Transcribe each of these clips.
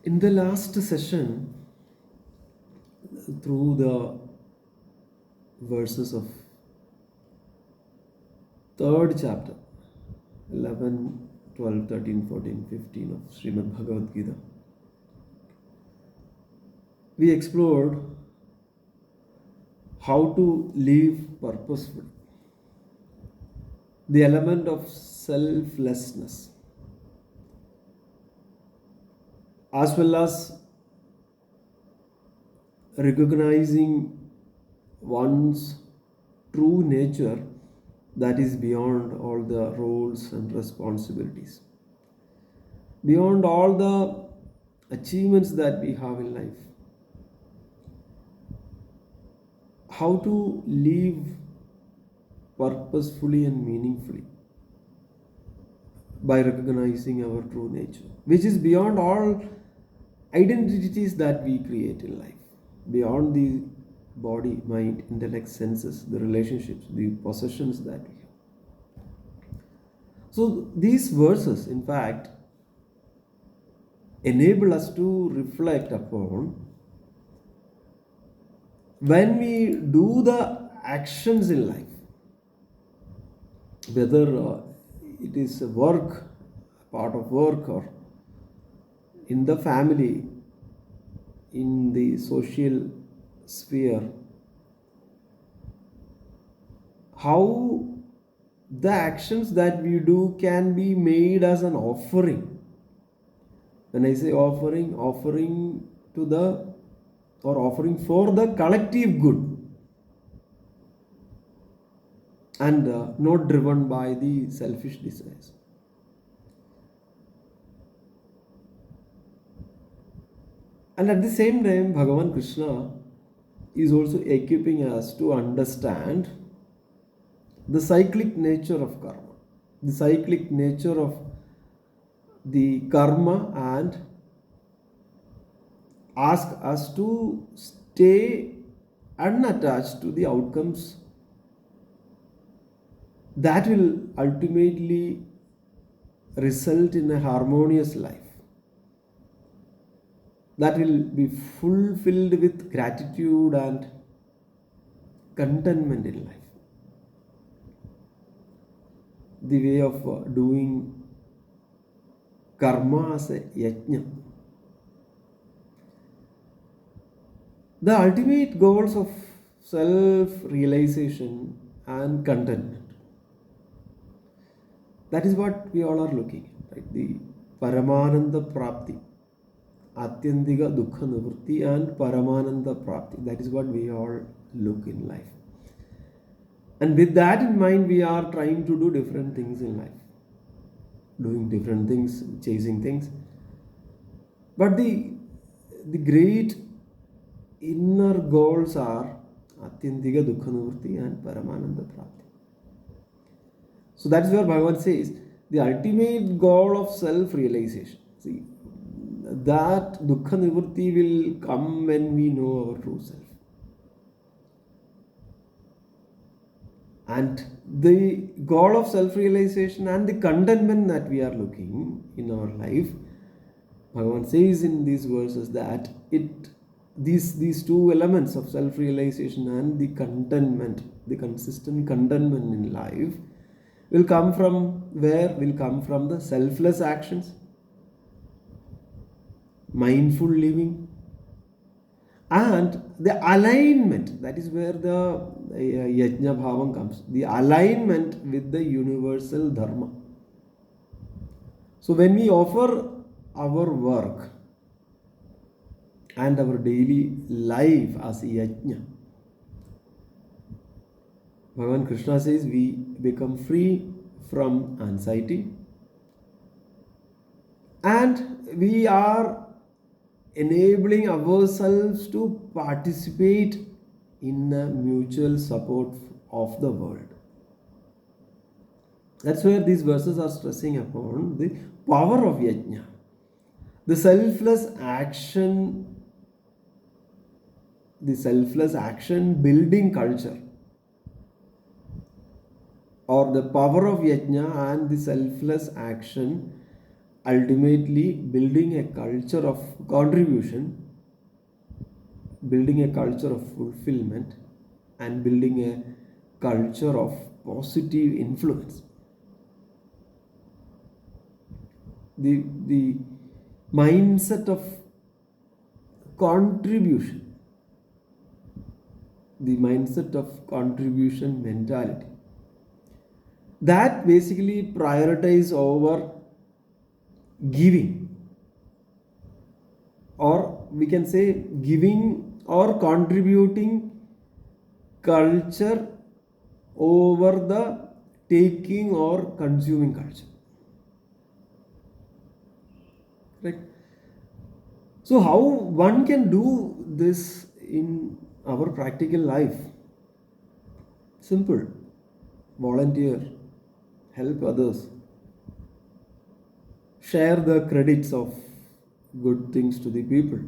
In the last session, through the verses of third chapter, 11, 12, 13, 14, 15 of Srimad Bhagavad Gita, we explored how to live purposefully, the element of selflessness, as well as recognizing one's true nature that is beyond all the roles and responsibilities, beyond all the achievements that we have in life. How to live purposefully and meaningfully by recognizing our true nature, which is beyond all identities that we create in life, beyond the body, mind, intellect, senses, the relationships, the possessions that we have. So these verses, in fact, enable us to reflect upon when we do the actions in life, whether it is a work, part of work, or in the family, in the social sphere, how the actions that we do can be made as an offering. When I say offering, offering to the or offering for the collective good, and not driven by the selfish desires. And at the same time, Bhagavan Krishna is also equipping us to understand the cyclic nature of karma, the cyclic nature of the karma, and ask us to stay unattached to the outcomes that will ultimately result in a harmonious life that will be fulfilled with gratitude and contentment in life. The way of doing karma as a yajna. The ultimate goals of self-realization and contentment. That is what we all are looking at, right? The Paramananda Prapti, Atyantika Dukha Nivritti, and Paramananda Prapti. That is what we all look in life. And with that in mind, we are trying to do different things in life, doing different things, chasing things. But the great inner goals are Atyantika Dukha Nivritti and Paramananda Prapti. So that is where Bhagavan says the ultimate goal of self-realization. See, that Dukkha Nivritti will come when we know our true self. And the goal of self-realization and the contentment that we are looking in our life, Bhagavan says in these verses that these two elements of self-realization and the contentment, the consistent contentment in life, will come from where? Will come from the selfless actions, mindful living, and the alignment. That is where the Yajna Bhavam comes, the alignment with the universal dharma. So when we offer our work and our daily life as yajna, Bhagavan Krishna says we become free from anxiety, and we are enabling ourselves to participate in the mutual support of the world. That's where these verses are stressing upon the power of yajna, the selfless action building culture, or the power of yajna and the selfless action ultimately building a culture of contribution, building a culture of fulfillment, and building a culture of positive influence. The mindset of contribution, the mindset of contribution mentality, that basically prioritize over giving, or we can say giving or contributing culture over the taking or consuming culture. Right? So how one can do this in our practical life? Simple. Volunteer, help others, share the credits of good things to the people.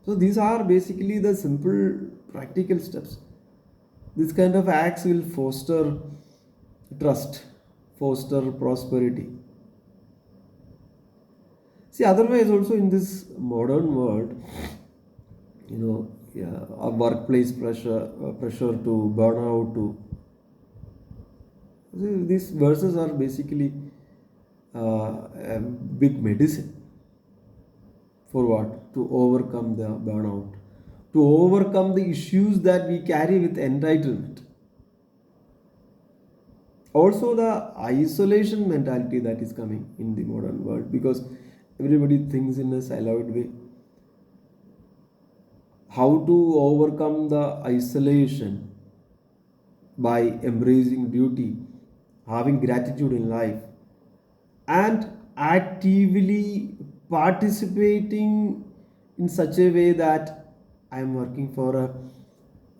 So these are basically the simple practical steps. This kind of acts will foster trust, foster prosperity. See, otherwise also in this modern world, yeah, a workplace pressure, pressure to burn out, to these verses are basically a big medicine for what? To overcome the burnout, to overcome the issues that we carry with entitlement. Also, the isolation mentality that is coming in the modern world, because everybody thinks in a siloed way. How to overcome the isolation? By embracing duty, having gratitude in life, and actively participating in such a way that I am working for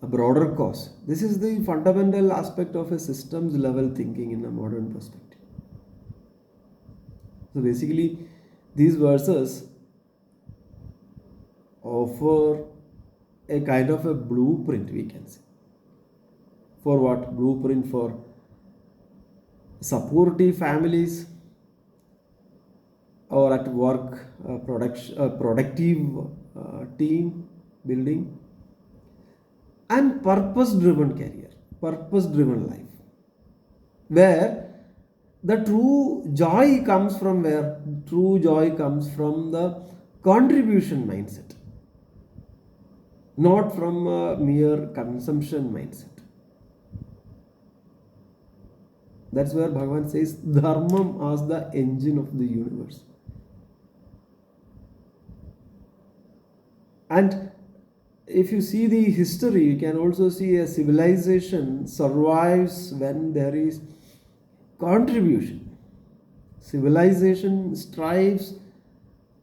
a broader cause. This is the fundamental aspect of a systems level thinking in a modern perspective. So basically, these verses offer a kind of a blueprint, we can say. For what? Blueprint for supportive families, or at work, productive team building, and purpose driven career, purpose driven life, where the true joy comes from, where true joy comes from the contribution mindset, not from a mere consumption mindset. That's where Bhagavan says dharma as the engine of the universe. And if you see the history, you can also see a civilization survives when there is contribution. Civilization strives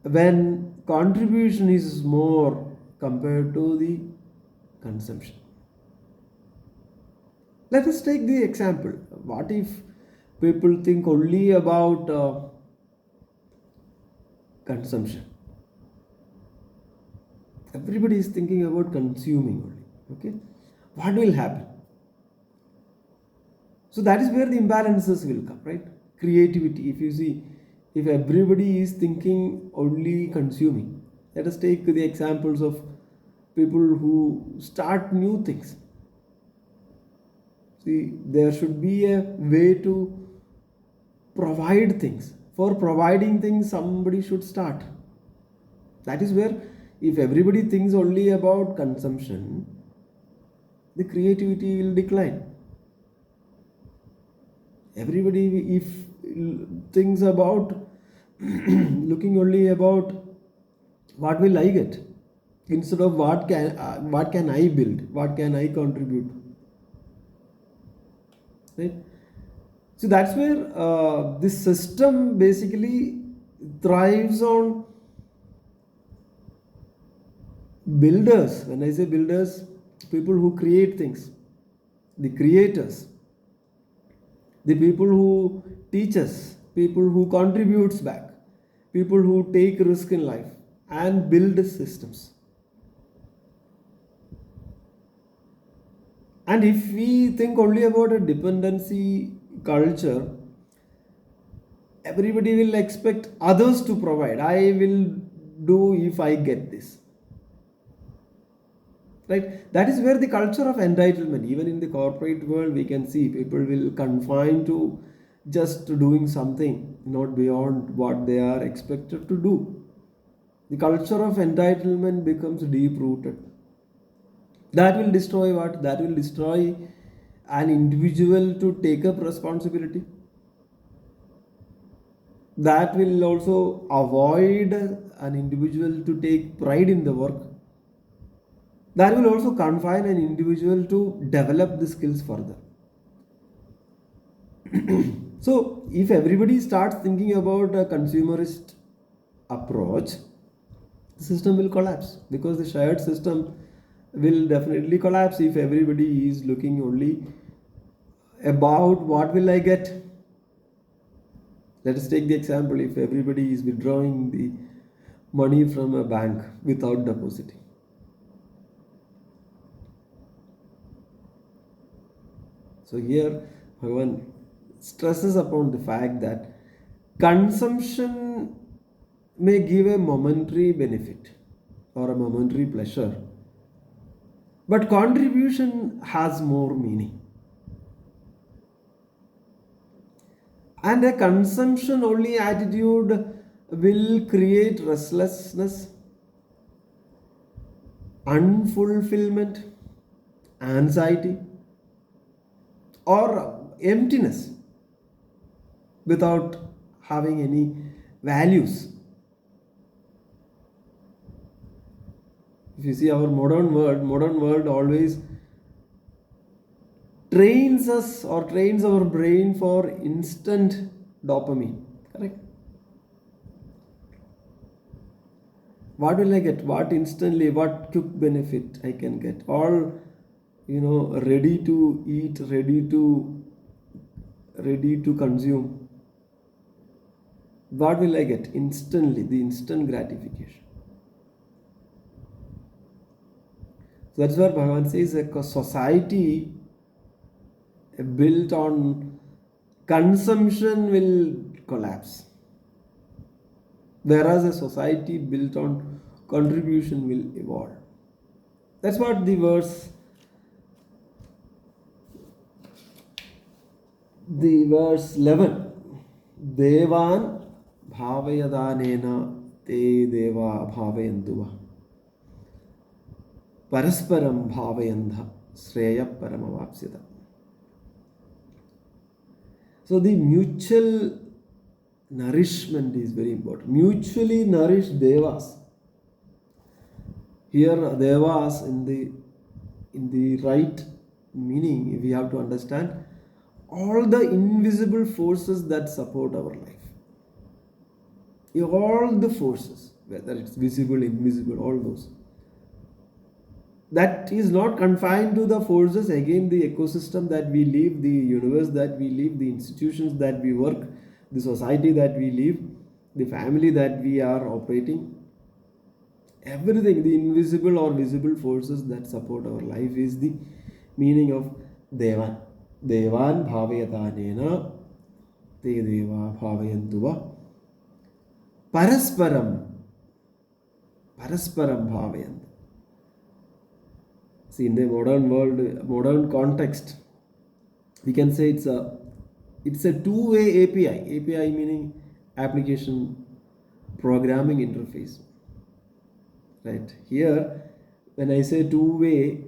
when contribution is more compared to the consumption. Let us take the example. What if people think only about consumption? Everybody is thinking about consuming only. Okay, what will happen? So that is where the imbalances will come, right? Creativity. If you see, if everybody is thinking only consuming, let us take the examples of people who start new things. See, there should be a way to provide things. For providing things, somebody should start. That is where, if everybody thinks only about consumption, the creativity will decline. Everybody, if thinks about looking only about what will I get, instead of what can I build, what can I contribute, right? So that's where this system basically thrives on builders. When I say builders, people who create things, the creators, the people who teach us, people who contributes back, people who take risk in life and build systems. And if we think only about a dependency culture, Everybody will expect others to provide. I will do if I get this. Right? That is where the culture of entitlement, even in the corporate world, we can see people will confine to just doing something, not beyond what they are expected to do. The culture of entitlement becomes deep rooted. That will destroy what? That will destroy an individual to take up responsibility. That will also avoid an individual to take pride in the work. That will also confine an individual to develop the skills further. So, if everybody starts thinking about a consumerist approach, the system will collapse, because the shared system will definitely collapse if everybody is looking only about what will I get. Let us take the example, if everybody is withdrawing the money from a bank without depositing. So here Bhagavan stresses upon the fact that consumption may give a momentary benefit or a momentary pleasure, but contribution has more meaning. And a consumption only attitude will create restlessness, unfulfillment, anxiety, or emptiness without having any values. If you see our modern world always trains us or trains our brain for instant dopamine. Correct? What will I get? What instantly? What quick benefit I can get? All, ready to eat, ready to consume. What will I get? Instantly, the instant gratification. So that's where Bhagavan says a society built on consumption will collapse, whereas a society built on contribution will evolve. That's what the verse 11, Devan bhavayadanena te deva bhavayantuva parasparam bhavayandha sreya paramavapsita. So the mutual nourishment is very important. Mutually nourished devas. Here devas in the right meaning, we have to understand all the invisible forces that support our life. All the forces, whether it's visible, invisible, all those. That is not confined to the forces, again, the ecosystem that we live, the universe that we live, the institutions that we work, the society that we live, the family that we are operating. Everything, the invisible or visible forces that support our life is the meaning of Devan. Devan bhavayatanena te deva bhavayantuva parasparam bhavayantu. See, in the modern world, modern context, we can say it's a two-way API. API meaning application programming interface. Right here, when I say two-way,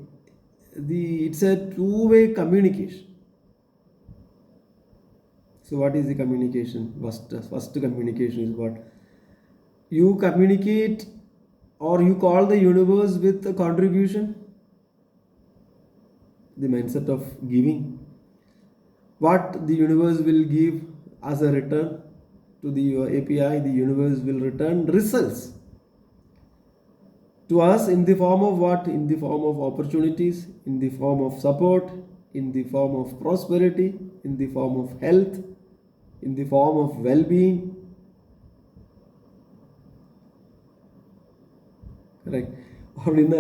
it's a two-way communication. So what is the communication? First communication is what? You communicate or you call the universe with a contribution. The mindset of giving. What the universe will give as a return to the API, the universe will return results to us in the form of what? In the form of opportunities, in the form of support, in the form of prosperity, in the form of health, in the form of well-being. Correct? Or in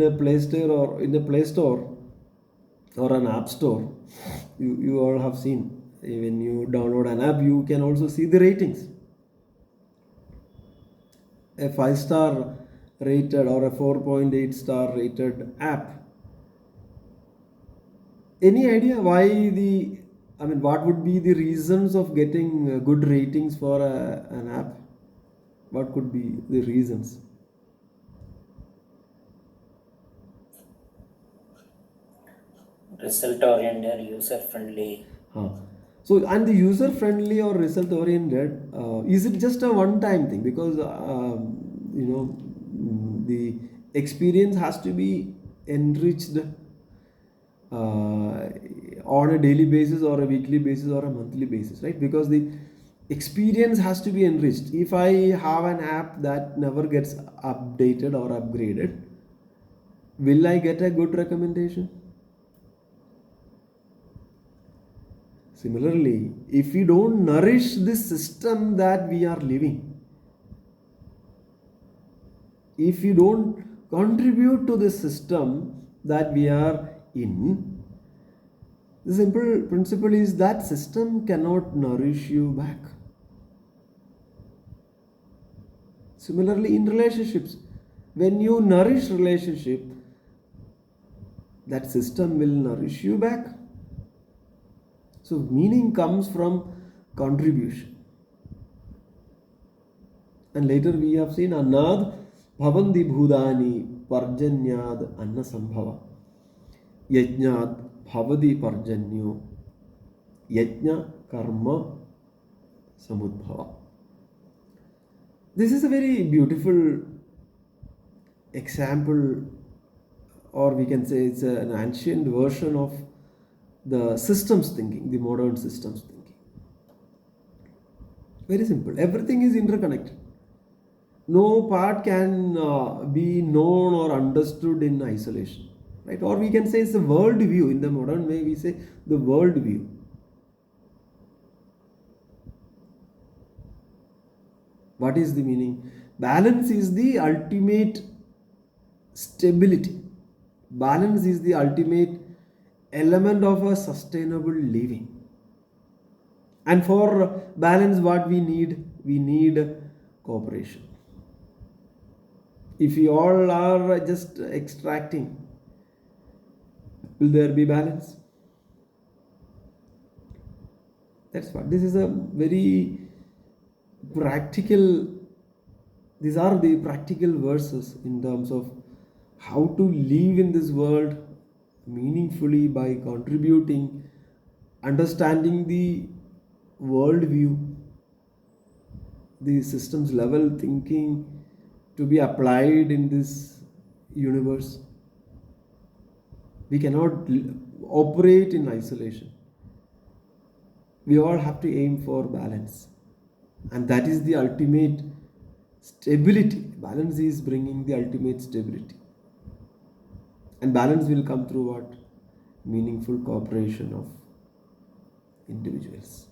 a Play Store or an App Store, you all have seen When you download an app, you can also see the ratings. A 5-star rated or a 4.8-star rated app. Any idea why what would be the reasons of getting good ratings for an app? What could be the reasons? Result oriented, user friendly. Huh. So, and the user friendly or result oriented, is it just a one time thing? Because, the experience has to be enriched on a daily basis or a weekly basis or a monthly basis, right? Because the experience has to be enriched. If I have an app that never gets updated or upgraded, will I get a good recommendation? Similarly, if we don't nourish this system that we are living, if we don't contribute to the system that we are in, the simple principle is that system cannot nourish you back. Similarly, in relationships, when you nourish relationship, that system will nourish you back. So meaning comes from contribution. And later we have seen Anad Bhavandi Bhudani Parjanyad Anna Sambhava Yajnad Bhavadi Parjanyo Yajna Karma Samudbhava. This is a very beautiful example, or we can say it's an ancient version of the systems thinking, the modern systems thinking. Very simple. Everything is interconnected. No part can be known or understood in isolation, right? Or we can say it's a world view. In the modern way, we say the world view. What is the meaning? Balance is the ultimate stability. Balance is the ultimate element of a sustainable living. And for balance, what we need? We need cooperation. If we all are just extracting, will there be balance? That's what. This is a very practical, these are the practical verses in terms of how to live in this world meaningfully by contributing, understanding the world view, the systems level thinking to be applied in this universe. We cannot operate in isolation. We all have to aim for balance, and that is the ultimate stability. Balance is bringing the ultimate stability, and balance will come through what? Meaningful cooperation of individuals,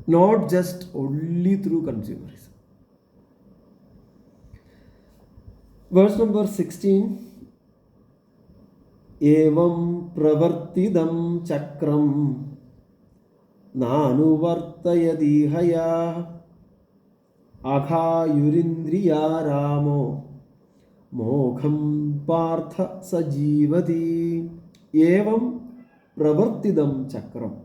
not just only through consumerism. Verse number 16. Evam pravartidam chakram nanuvartayadihaya aghayurindriya ramo mogham partha sajivati. Evam pravartidam chakram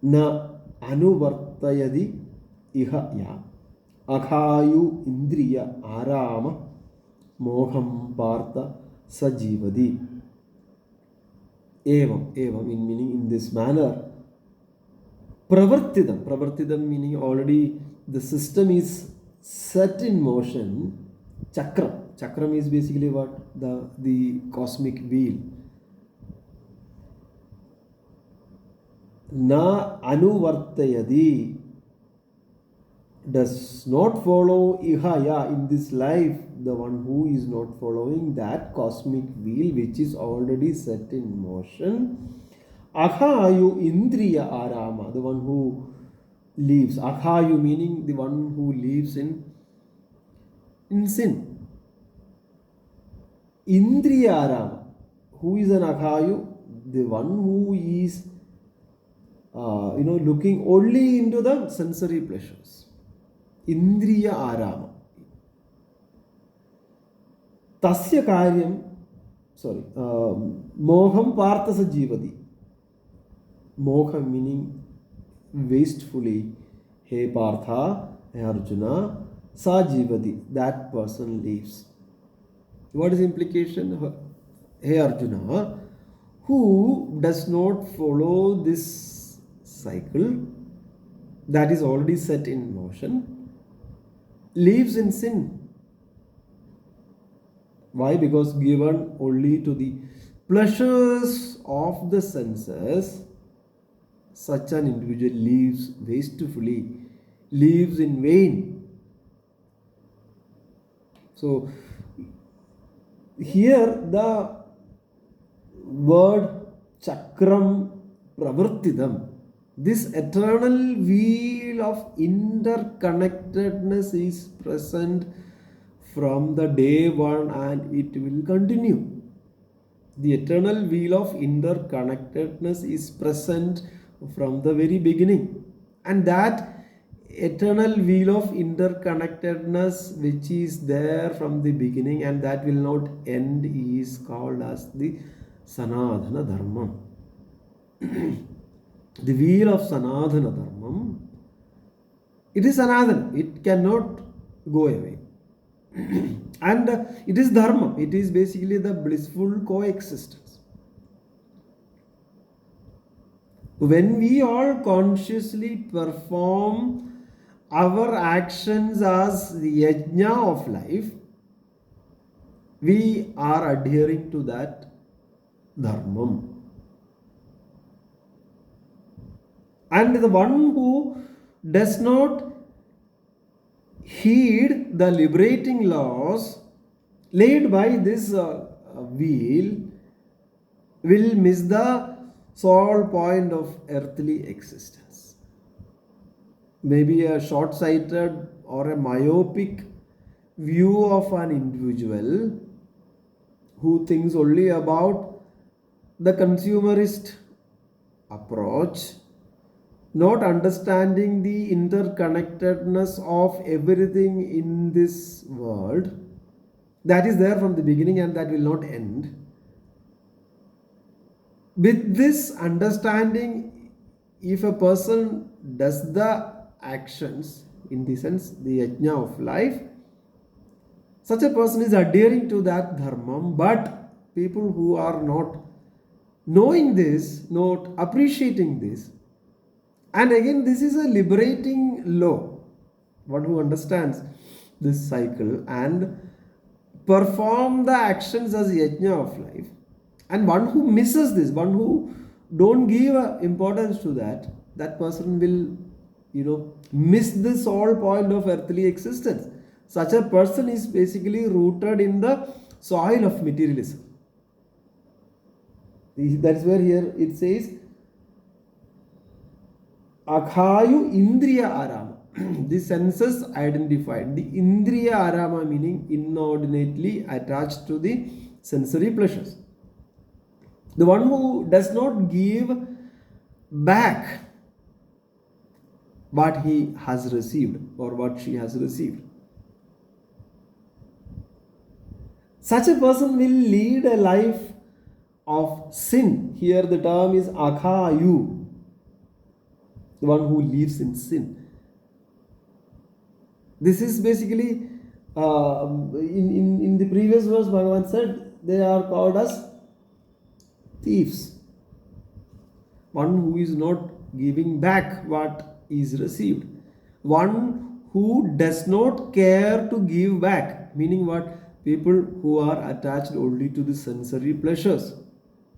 na anuvartayadi ihaya aghayu indriya arama moham partha sajivadi. Evam in meaning in this manner. Pravartidam meaning already the system is set in motion. Chakram is basically what? The cosmic wheel. Na anuvartayadi, does not follow ihaya in this life, the one who is not following that cosmic wheel which is already set in motion. Ahayu indriya arama, the one who lives. Ahayu meaning the one who lives in sin. Indriya arama, who is an Ahayu? The one who is looking only into the sensory pleasures. Indriya arama. Tasya karyam, sorry, moham partasa jivati. Moha meaning wastefully. Hey Partha, hey Arjuna, sa jivati, that person lives. What is the implication? Hey Arjuna, who does not follow this cycle that is already set in motion, lives in sin. Why? Because given only to the pleasures of the senses, such an individual lives wastefully, lives in vain. So, here the word chakram pravartidam, this eternal wheel of interconnectedness is present from the day one and it will continue. The eternal wheel of interconnectedness is present from the very beginning, and that eternal wheel of interconnectedness which is there from the beginning and that will not end is called as the sanadhana dharma. The wheel of sanadhana dharma, it is sanadhana, it cannot go away. And it is dharma, it is basically the blissful coexistence. When we all consciously perform our actions as the yajna of life, we are adhering to that dharma. And the one who does not heed the liberating laws laid by this wheel will miss the sole point of earthly existence. Maybe a short-sighted or a myopic view of an individual who thinks only about the consumerist approach, not understanding the interconnectedness of everything in this world that is there from the beginning and that will not end. With this understanding, if a person does the actions, in the sense the yajna of life, such a person is adhering to that dharma. But people who are not knowing this, not appreciating this, and again this is a liberating law, one who understands this cycle and perform the actions as yajna of life, and one who misses this, one who don't give importance to that, that person will miss the sole point of earthly existence. Such a person is basically rooted in the soil of materialism. That's where here it says akhayu indriya arama. The senses identified. The indriya arama meaning inordinately attached to the sensory pleasures. The one who does not give back what he has received or what she has received. Such a person will lead a life of sin. Here the term is akhayu, the one who lives in sin. This is basically in the previous verse Bhagavan said they are called as thieves. One who is not giving back what is received. One who does not care to give back, meaning what? People who are attached only to the sensory pleasures.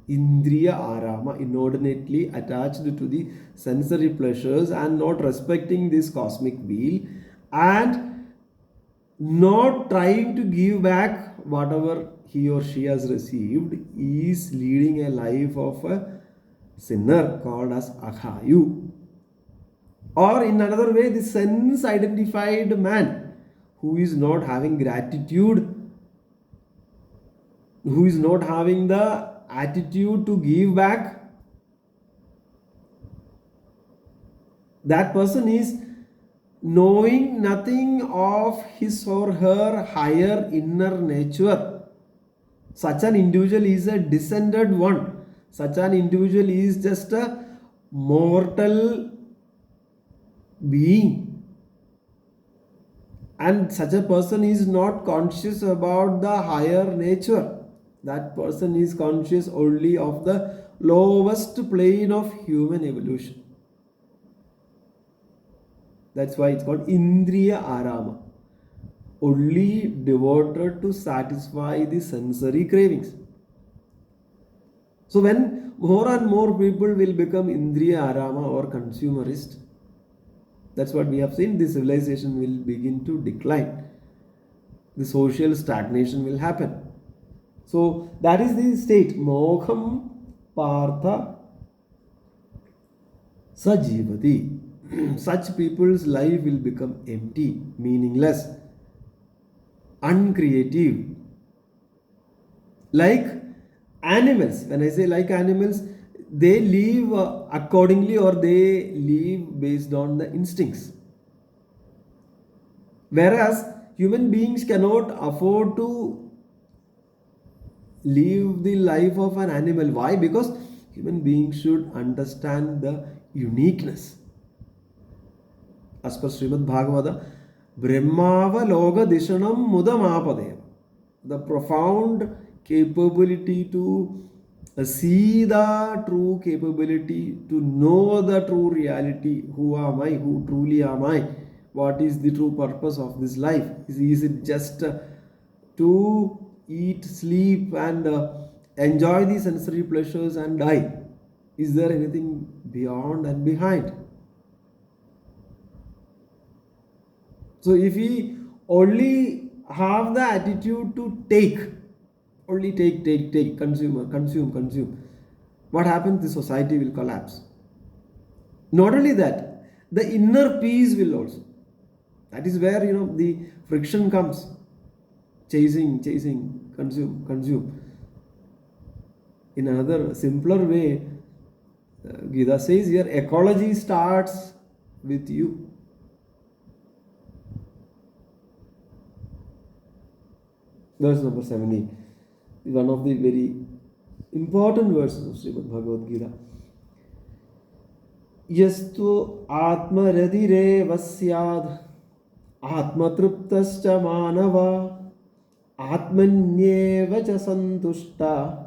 Indriya arama, inordinately attached to the sensory pleasures and not respecting this cosmic wheel and not trying to give back whatever he or she has received is leading a life of a sinner called as akhayu. Or in another way, the sense identified man who is not having gratitude, who is not having the attitude to give back, That person is knowing nothing of his or her higher inner nature. Such an individual is a descended one. Such an individual is just a mortal being. And such a person is not conscious about the higher nature. That person is conscious only of the lowest plane of human evolution. That's why it's called Indriya Arama. Only devoted to satisfy the sensory cravings. So when more and more people will become Indriya Arama or consumerist, that's what we have seen, the civilization will begin to decline. The social stagnation will happen. So that is the state. Mogham Partha Sajivati. Such people's life will become empty, meaningless, uncreative. Like animals, when I say like animals, they live accordingly, or they live based on the instincts. Whereas human beings cannot afford to live the life of an animal. Why? Because human beings should understand the uniqueness. As per Srimad Bhagavata, Brahmava Loga Dishanam Mudamapadeva. The profound capability to see the true capability, to know the true reality. Who am I? Who truly am I? What is the true purpose of this life? Is it just to eat, sleep, and enjoy the sensory pleasures and die? Is there anything beyond and behind? So if we only have the attitude to take, only take, consume, what happens? The society will collapse. Not only that, the inner peace will also. That is where the friction comes. Chasing, consume. In another simpler way, Gita says here, ecology starts with you. Verse number 17 is one of the very important verses of Srimad Bhagavad Gita. Yastu atmaradire vasyad atmatruptascha manava atmanyeva cha santushta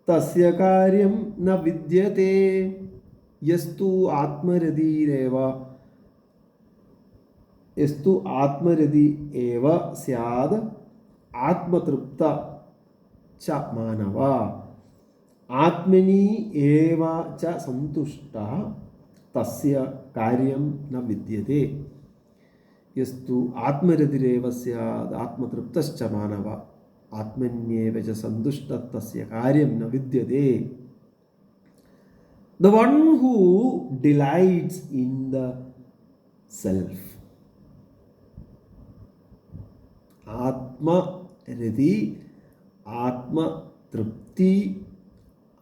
tasya karyam na vidyate. Yastu atmaradire yastu atmaradi eva syad atmatrupta cha manava atmani eva cha santushta tasya karyam na vidyate. Yastu atmaradireva syad atmatruptascha manava atmanyeva cha santushta tasya karyam na vidyate. The one who delights in the self. Atma Ridi, Atma Trupti,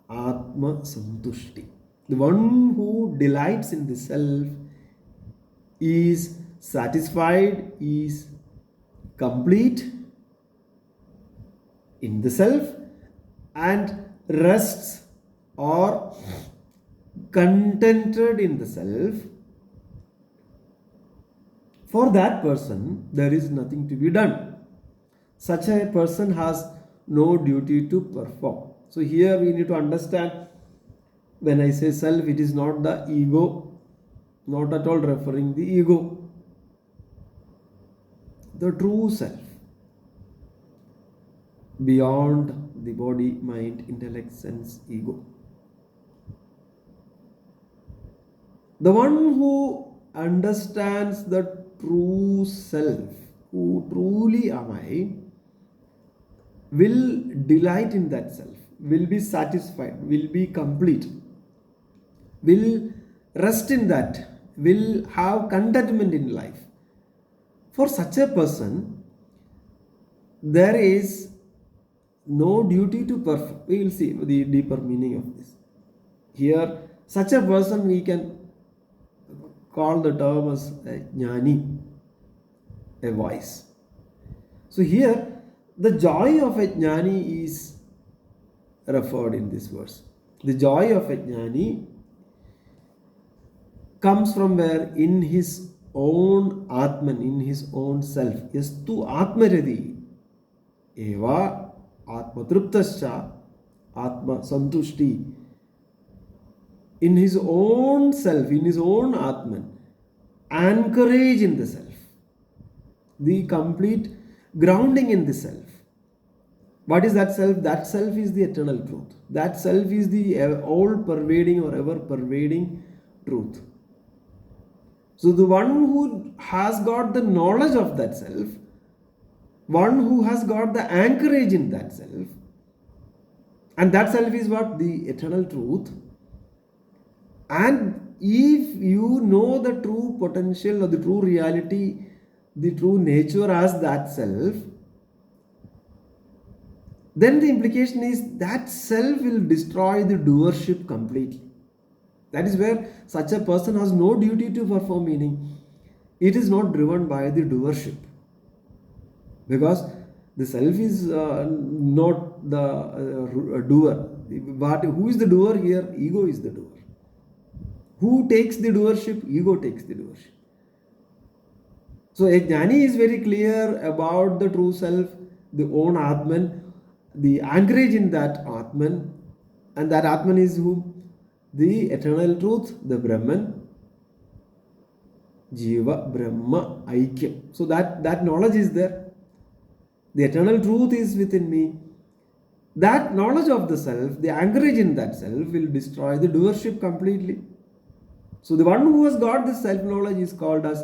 Atma Santushti. The one who delights in the self is satisfied, is complete in the self, and rests or contented in the self. For that person, there is nothing to be done. Such a person has no duty to perform. So here we need to understand, when I say self, it is not the ego, not at all referring the ego. The true self, beyond the body, mind, intellect, sense, ego. The one who understands the true self, who truly am I, will delight in that self, will be satisfied, will be complete, will rest in that, will have contentment in life. For such a person, there is no duty to perform. We will see the deeper meaning of this. Here, such a person we can call the term as a jnani, a wise. So here, the joy of a jnani is referred in this verse. The joy of a jnani comes from where? In his own Atman, in his own self. Yastu Atmaradi eva Atmatruptascha Atma Santushti. In his own self, in his own Atman, anchorage in the self, the complete grounding in the self. What is that self? That self is the eternal truth. That self is the all pervading or ever pervading truth. So the one who has got the knowledge of that self, one who has got the anchorage in that self, and that self is what? The eternal truth. And if you know the true potential or the true reality, the true nature as that self, then the implication is that self will destroy the doership completely. That is where such a person has no duty to perform, meaning it is not driven by the doership, because the self is not the doer. But who is the doer here? Ego is the doer. Who takes the doership? Ego takes the doership. So a jnani is very clear about the true self, the own Atman, the anchorage in that Atman, and that Atman is who? The eternal truth, the Brahman, Jiva, Brahma, Aikyam. So that knowledge is there. The eternal truth is within me. That knowledge of the self, the anchorage in that self, will destroy the doership completely. So the one who has got this self-knowledge is called as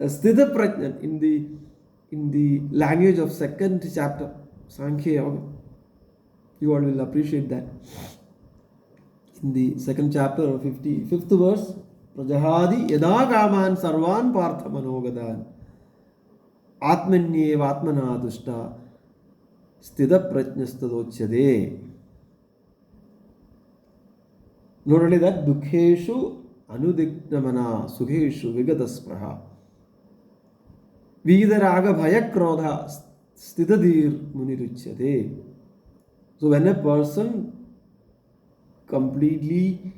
Sthita Prajna in the language of second chapter, Sankhya Yoga. You all will appreciate that. In the second chapter of 55th verse, Prajahadi yada kaman sarvan partha manogadan atmanyev atmana dushta sthita prajnastadochyade. Not only that, dukheshu anudignamana sukheshu vigadaspraha vidaraga bhayakrodha sthitadir muniruchyade. So when a person completely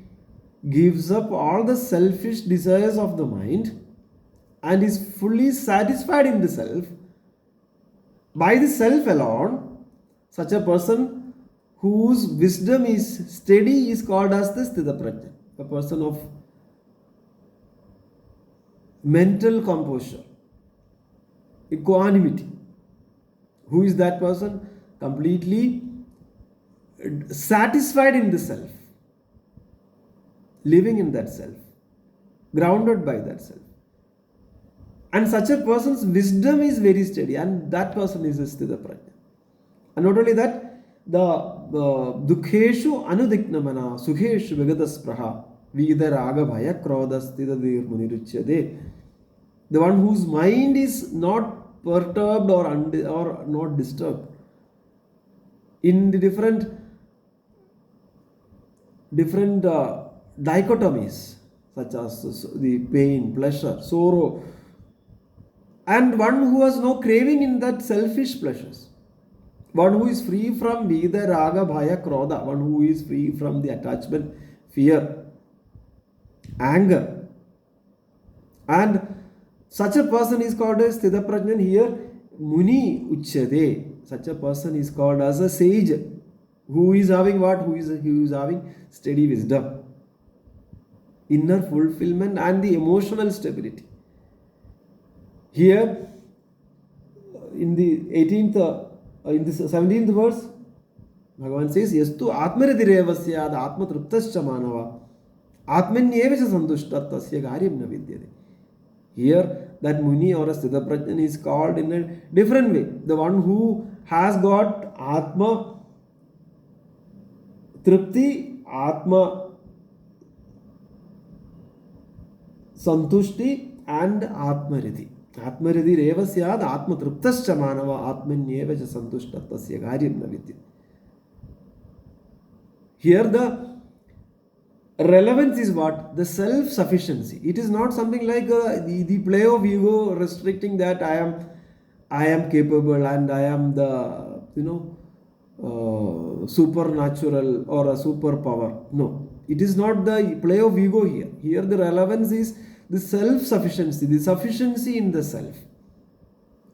gives up all the selfish desires of the mind and is fully satisfied in the self, by the self alone, such a person whose wisdom is steady is called as the Sthita Prajna, a person of mental composure, equanimity. Who is that person? Completely satisfied in the self, living in that self, grounded by that self. And such a person's wisdom is very steady, and that person is a Sthita Prajna. And not only that, the dukheshu anudignamana sukheshu vigadaspraha vidaraga bhaya krodha sthitadir muniruchyade. The one whose mind is not perturbed or not disturbed in the different dichotomies, such as the pain, pleasure, sorrow, and one who has no craving in that selfish pleasures, one who is free from Vida, Raga, Bhaya, Krodha, one who is free from the attachment, fear, anger. And such a person is called as Sthita Prajnan. Here, Muni Uchyade. Such a person is called as a sage. Who is having what? Who is having steady wisdom, inner fulfillment, and the emotional stability. Here, in the 17th verse, Bhagavan says, Yastu Atmaridirevasya Atma Truptascha Manava Atmanyevacha Santushta Tasya Garyam Na Vidyate. Here, that Muni or a Sthita Prajnan is called in a different way. The one who has got Atma Tripti, Atma Santushti, and Atma Riddhi. Atma Riddhi Reva Syad Atma Triptascha Manava Atmanyevacha Santushta Tasya Garyam Na Vidyate. Here the relevance is what? The self-sufficiency. It is not something like the play of ego restricting that I am capable and I am the supernatural or a superpower. No, it is not the play of ego here. Here the relevance is the self-sufficiency, the sufficiency in the self.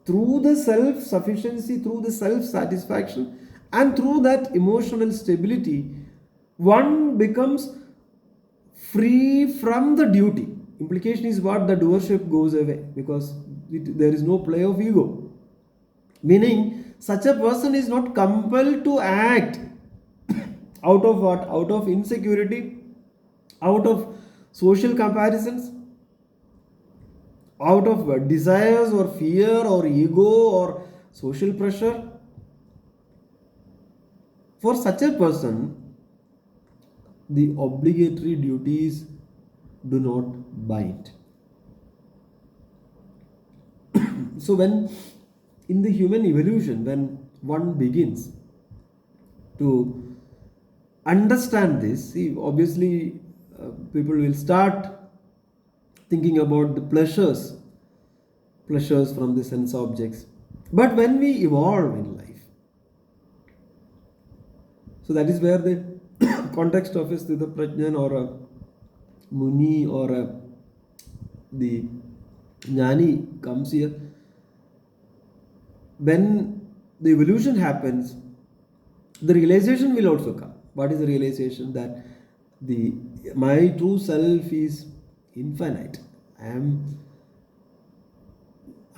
Through the self-sufficiency, through the self-satisfaction, and through that emotional stability, one becomes free from the duty. Implication is what? The doership goes away because there is no play of ego. Meaning, such a person is not compelled to act out of what? Out of insecurity, out of social comparisons, out of desires or fear or ego or social pressure. For such a person, the obligatory duties do not bind. So, when in the human evolution, when one begins to understand this, see, obviously, people will start thinking about the pleasures from the sense objects. But when we evolve in life, so that is where the context of a Sthita Prajnan or a Muni or the Jnani comes here. When the evolution happens, the realization will also come. What is the realization? That my true self is infinite. I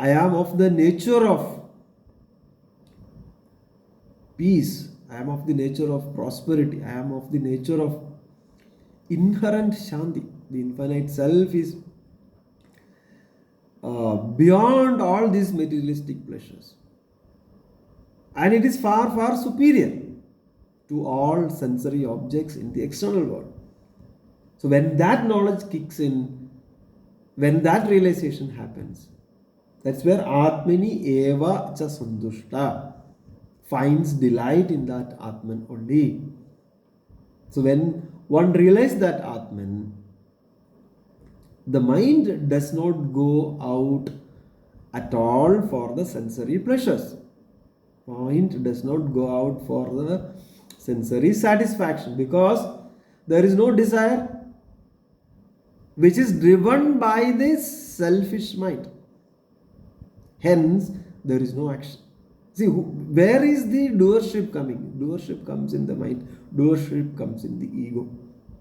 am of the nature of peace. I am of the nature of prosperity. I am of the nature of inherent Shanti. The infinite self is beyond all these materialistic pleasures. And it is far, far superior to all sensory objects in the external world. So when that knowledge kicks in, when that realization happens, that's where Atmani eva cha santushta finds delight in that Atman only. So when one realizes that Atman, the mind does not go out at all for the sensory pleasures. Mind does not go out for the sensory satisfaction because there is no desire which is driven by this selfish mind. Hence, there is no action. See, where is the doership coming? Doership comes in the mind. Doership comes in the ego,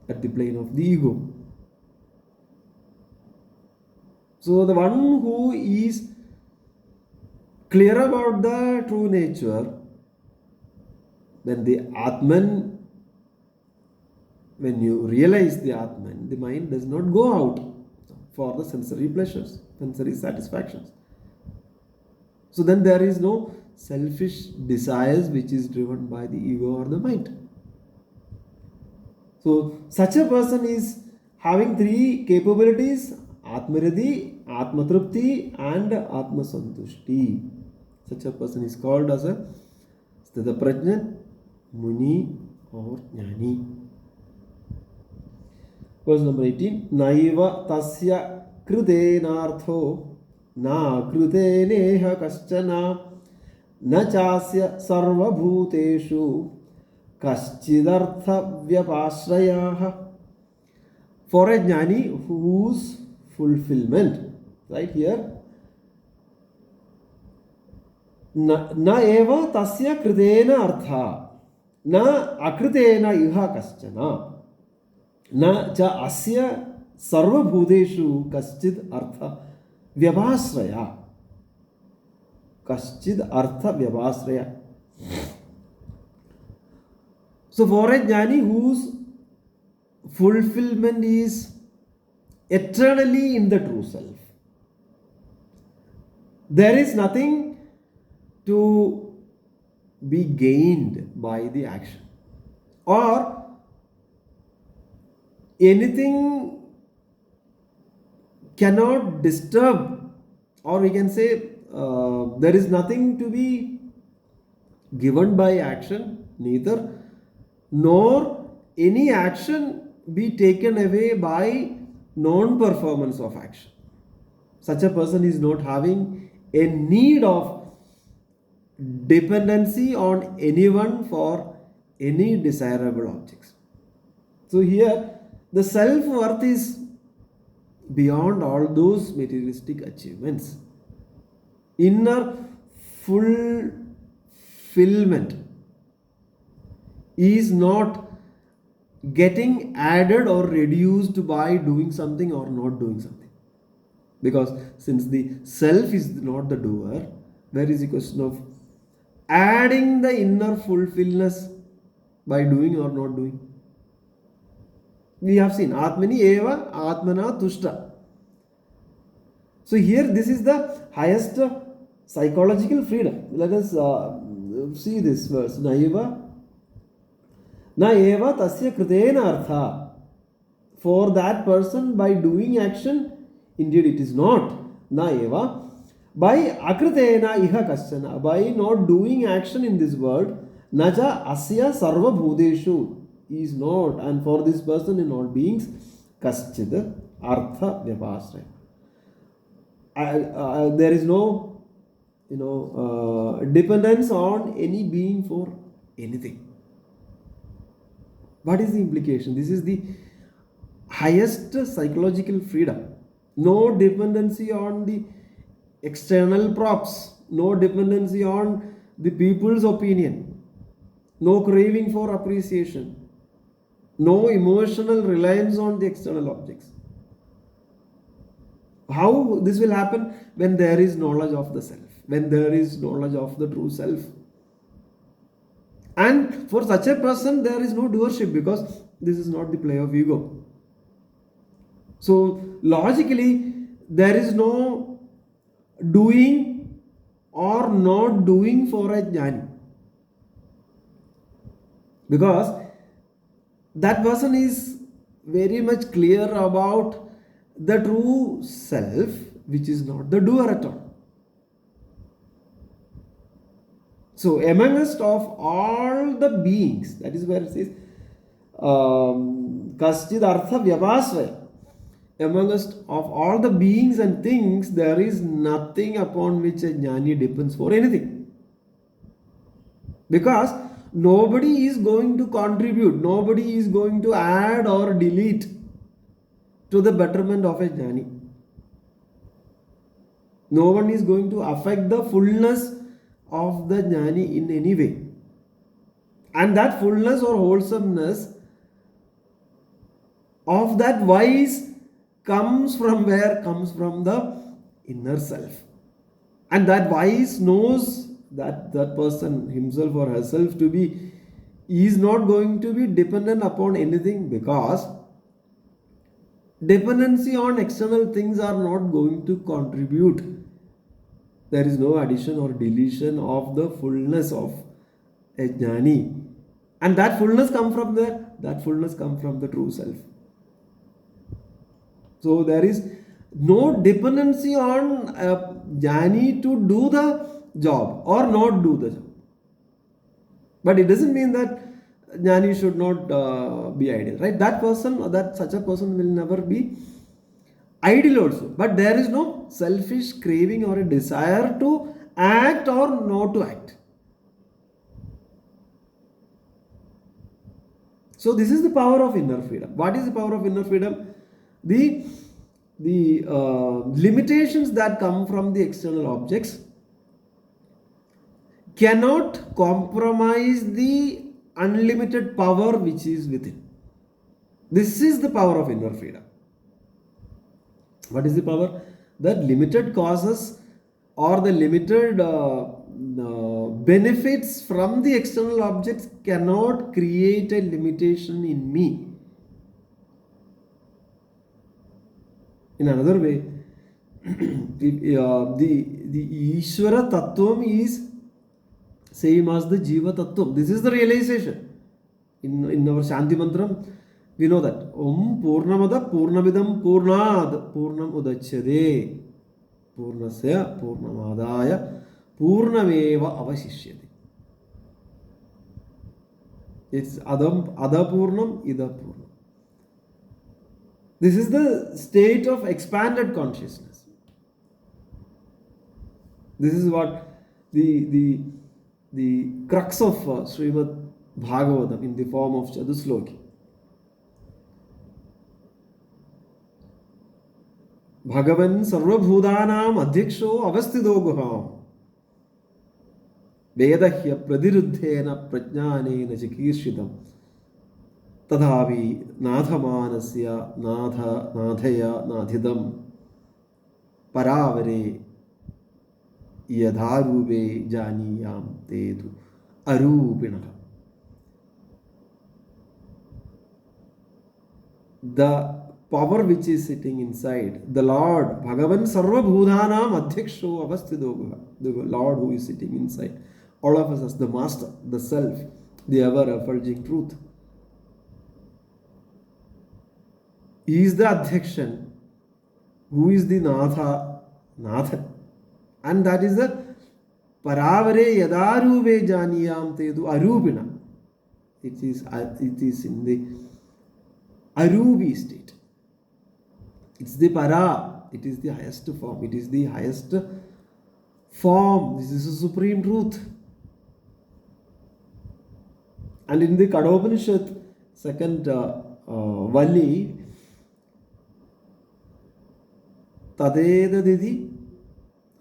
at the plane of the ego. So, the one who is clear about the true nature, when the Atman, when you realize the Atman, the mind does not go out for the sensory pleasures, sensory satisfactions. So then there is no selfish desires which is driven by the ego or the mind. So such a person is having three capabilities: Atmaridhi, Atmatrupti and Atmasantushti. Such a person is called as a Sthita Prajna, Muni or Jnani. Verse number 18. Naiva tasya krutenartho na kruteneha kaschana na chasya sarva bhuteshu kaschidartha vyapasrayaha. For a jnani whose fulfillment, right here, na eva tasya kritena artha na akritena iha kaschana na cha asya sarva bhuteshu kaschid artha vyapasraya. Kaschid artha vyapasraya. So for a jnani whose fulfillment is eternally in the true self, there is nothing to be gained by the action, or anything cannot disturb, or we can say there is nothing to be given by action, neither nor any action be taken away by non-performance of action. Such a person is not having a need of dependency on anyone for any desirable objects. So here the self-worth is beyond all those materialistic achievements. Inner fulfillment is not getting added or reduced by doing something or not doing something. Because since the self is not the doer, there is a question of adding the inner fulfillness by doing or not doing. We have seen Atmani eva Atmana tushta. So here this is the highest psychological freedom. Let us see this verse. Naiva na eva tasya kritena artha. For that person, by doing action, indeed it is not. Na eva. By akritena iha kaschana. By not doing action in this world, naja asya sarva bhudeshu is not. And for this person in all beings, kaschid artha vyapasraya. There is no, dependence on any being for anything. What is the implication? This is the highest psychological freedom. No dependency on the external props, no dependency on the people's opinion, no craving for appreciation, no emotional reliance on the external objects. How this will happen? When there is knowledge of the self, when there is knowledge of the true self. And for such a person, there is no doership, because this is not the play of ego. So logically, there is no doing or not doing for a jnani, because that person is very much clear about the true self, which is not the doer at all. So amongst of all the beings, that is where it says kaschid artha vyavasvaya. Amongst of all the beings and things, there is nothing upon which a jnani depends for anything. Because nobody is going to contribute, nobody is going to add or delete to the betterment of a jnani. No one is going to affect the fullness of the jnani in any way. And that fullness or wholesomeness of that wise comes from where? Comes from the inner self. And that wise knows that that person himself or herself to be is not going to be dependent upon anything, because dependency on external things are not going to contribute. There is no addition or deletion of the fullness of a jnani. And that fullness comes from there. That fullness comes from the true self. So there is no dependency on a jnani to do the job or not do the job. But it doesn't mean that jnani should not be idle, right? That person, or that such a person will never be idle also. But there is no selfish craving or a desire to act or not to act. So this is the power of inner freedom. What is the power of inner freedom? The limitations that come from the external objects cannot compromise the unlimited power which is within. This is the power of inner freedom. What is the power? That limited causes or the limited benefits from the external objects cannot create a limitation in me. In another way, the Ishvara Tattvam is same as the Jiva Tattvam. This is the realization. In our Shanti Mantram, we know that Om Purnamada Purnamidam Purnad Purnam Udachyade Purnasya Purnamadaya Purnameva Avashishyade. It's Ada Purnam, Ida Purnam. This is the state of expanded consciousness. This is what the crux of Srimad Bhagavatam in the form of Chatusloki. Bhagavan sarvabhudanam adhyaksho avasthido guham vedahya pradiruddhena prajnanena chikirshidam tadhavi nadhamanasya nadhaya nadhidam paravare yadharube janiyam tedu arupinah. The power which is sitting inside, the Lord, Bhagavan Sarva Bhudhanam Adhyaksho Avasthido, the Lord who is sitting inside, all of us as the Master, the Self, the ever-effulging truth. He is the Adhyakshan, who is the Nathan. And that is the Paravare Yadaruve Janiyam Tedu Arupina. It is in the Arubi state. It's the para. It is the highest form. It is the highest form. This is the supreme truth. And in the Kadopanishad, second Vali, Tadedadidi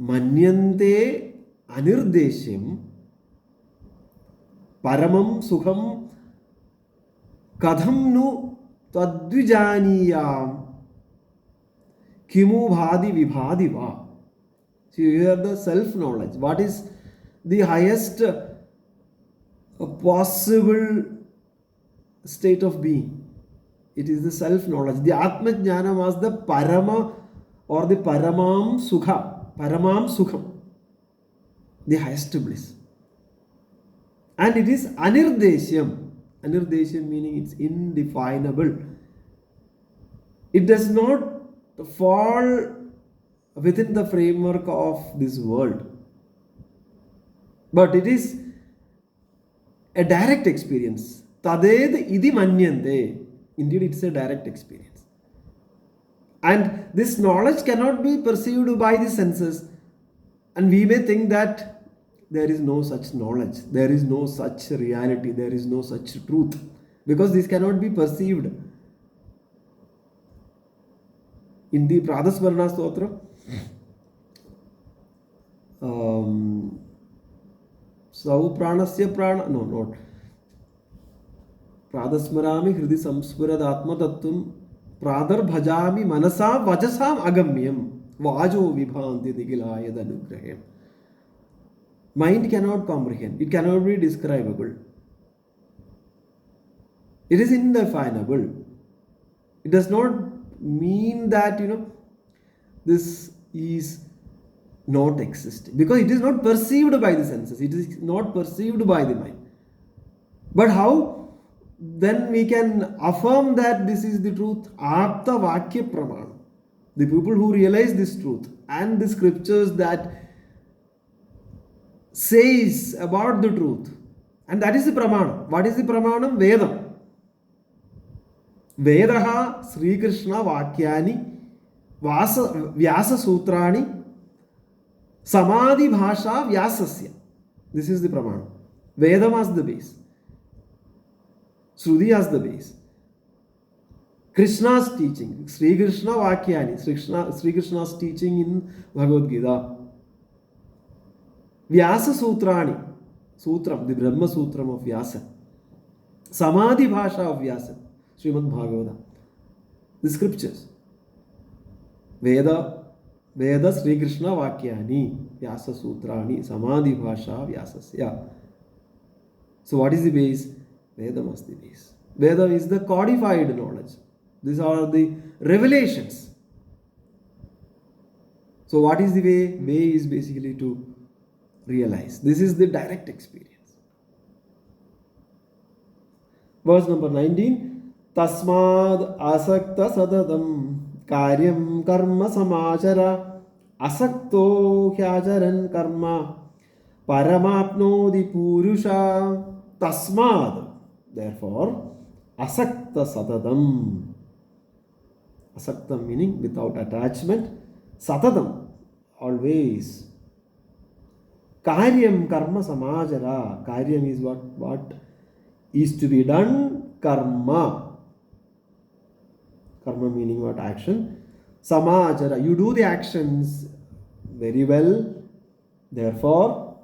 Manyante Anirdeshyam Paramam Sukham Kadham Nu Tadvijaniyam Kimu Bhadi Vibhadi Va. So you hear the self-knowledge. What is the highest possible state of being? It is the self-knowledge. The Atma Jnana was the Parama or the Paramam Sukha. Paramam Sukham. The highest bliss. And it is Anirdeshyam. Anirdeshyam meaning it's indefinable. It does not fall within the framework of this world. But it is a direct experience. Taded idi manyante. Indeed, it's a direct experience. And this knowledge cannot be perceived by the senses. And we may think that there is no such knowledge, there is no such reality, there is no such truth, because this cannot be perceived. In the Pradasmarana Stotra, Sau Pranasya Prana, no, not Pradasmarami Hridi Samsparad Atma Tattvam Pradar Bhajami Manasa Vajasam Agamyam Vajo Vibhanti Nigilaya Danugraham. Mind cannot comprehend, it cannot be describable. It is indefinable. It does not mean that, this is not existing, because it is not perceived by the senses, it is not perceived by the mind. But how then we can affirm that this is the truth? Apta Vakya Pramana. The people who realize this truth and the scriptures that says about the truth, and that is the Pramana. What is the Pramanam? Vedam. Vedaha Sri Krishna Vakyani Vyasa Sutrani Samadhi Bhasha Vyasasya. This is the Pramana. Vedam as the base, Shruti as the base, Krishna's teaching, Sri Krishna Vakyani, Sri Krishna's teaching in Bhagavad Gita, Vyasa Sutrani, Sutram, the Brahma Sutram of Vyasa, Samadhi Bhasha of Vyasa, Srimad Bhagavata, the scriptures, Veda Sri Krishna Vakyani, Vyasa Sutrani, Samadhi Bhasha Vyasasya. So what is the base? Vedam is the base. Vedam is the codified knowledge. These are the revelations. So what is the way? Way is basically to realize. This is the direct experience. Verse number 19. Tasmad asakta sadadam karyam karma samachara asakto hyajaran karma paramapnodi purusha. Tasmad, therefore, asakta sadadam. Asaktam meaning without attachment. Satatam, always. Karyam karma samajara. Karyam is what is to be done. Karma. Karma meaning what? Action. Samajara. You do the actions very well. Therefore,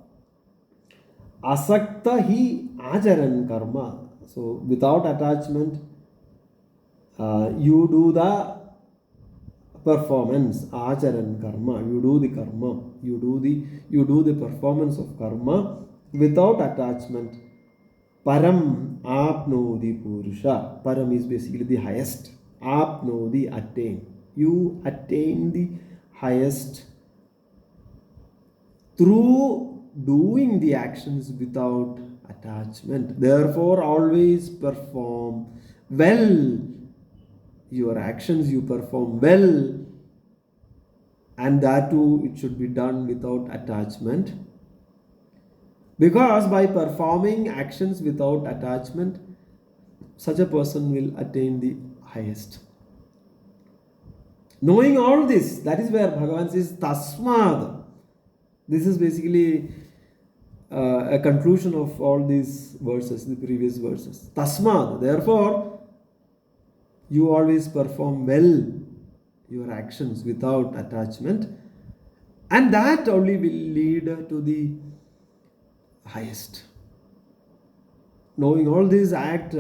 asakta hi ajaran karma. So without attachment, you do the performance, acharan karma. You do the karma. You do the performance of karma without attachment. Param apnodi purusha. Param is basically the highest. Apnodi attain. You attain the highest through doing the actions without attachment. Therefore, always perform well your actions, you perform well, and that too it should be done without attachment, because by performing actions without attachment, such a person will attain the highest. Knowing all this, that is where Bhagavan says tasmad. This is basically a conclusion of all these verses, the previous verses. Tasmad, therefore, you always perform well your actions without attachment, and that only will lead to the highest. Knowing all this, act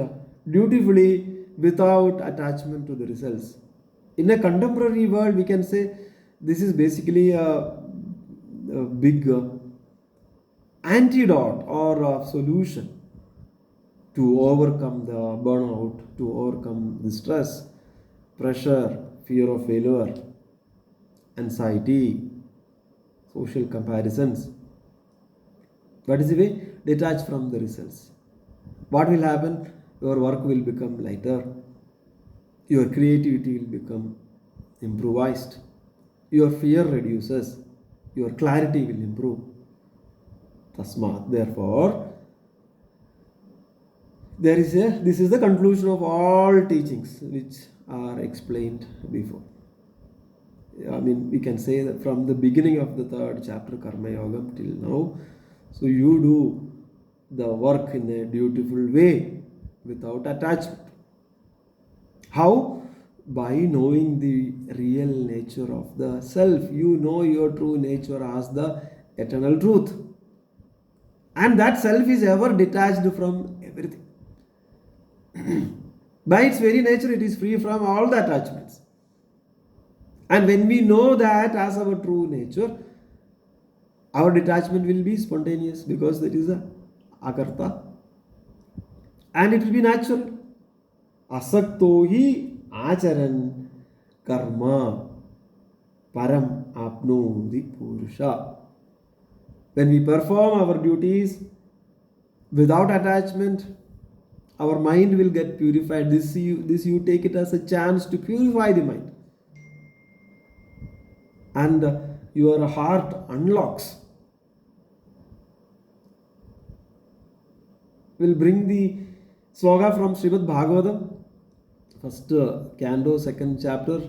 dutifully without attachment to the results. In a contemporary world, we can say this is basically a big antidote or a solution to overcome the burnout, to overcome the stress, pressure, fear of failure, anxiety, social comparisons. What is the way? Detach from the results. What will happen? Your work will become lighter. Your creativity will become improvised. Your fear reduces. Your clarity will improve. Tasmat. Therefore, this is the conclusion of all teachings which are explained before. I mean, we can say that from the beginning of the third chapter, Karma Yogam, till now. So you do the work in a dutiful way without attachment. How? By knowing the real nature of the self. You know your true nature as the eternal truth. And that self is ever detached from everything. By its very nature, it is free from all the attachments. And when we know that as our true nature, our detachment will be spontaneous, because that is a akarta, and it will be natural. Asakto hi acharan karma param apnodi purusha. When we perform our duties without attachment, our mind will get purified. This you take it as a chance to purify the mind, and your heart unlocks. Will bring the sloka from Srimad Bhagavatam, first canto, second chapter.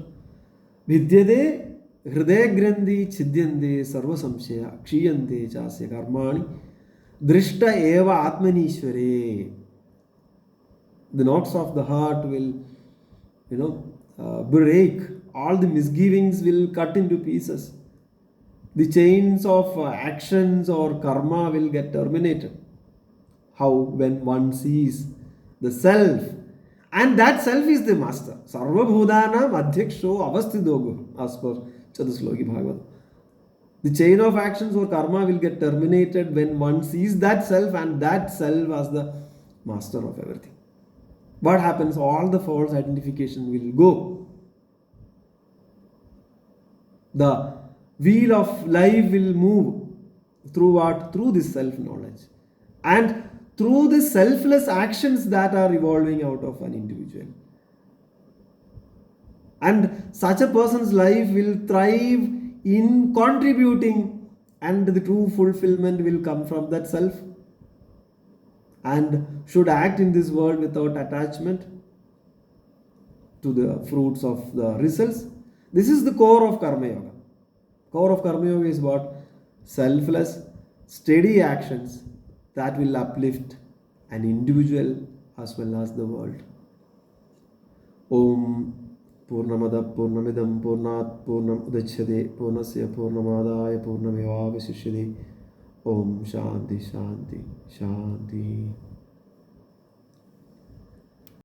Vidyade hriday grandhi chidyante sarva samshaya kshiyante chasya karmani drishta eva atmanishware. The knots of the heart will, break. All the misgivings will cut into pieces. The chains of actions or karma will get terminated. How? When one sees the self, and that self is the master. Sarva bhudana madhyaksho avasthidogu, as per Chatusloki Bhagavad. The chain of actions or karma will get terminated when one sees that self, and that self as the master of everything. What happens? All the false identification will go. The wheel of life will move through what? Through this self-knowledge. And through the selfless actions that are evolving out of an individual. And such a person's life will thrive in contributing, and the true fulfillment will come from that self, and should act in this world without attachment to the fruits of the results. This is the core of Karma Yoga. Core of Karma Yoga is what? Selfless, steady actions that will uplift an individual as well as the world. Om Purnamada Purnamidam Purnat Purnam Udachyade Purnasya Purnamadaya Purnamevavasishyade. Om Shanti Shanti Shanti.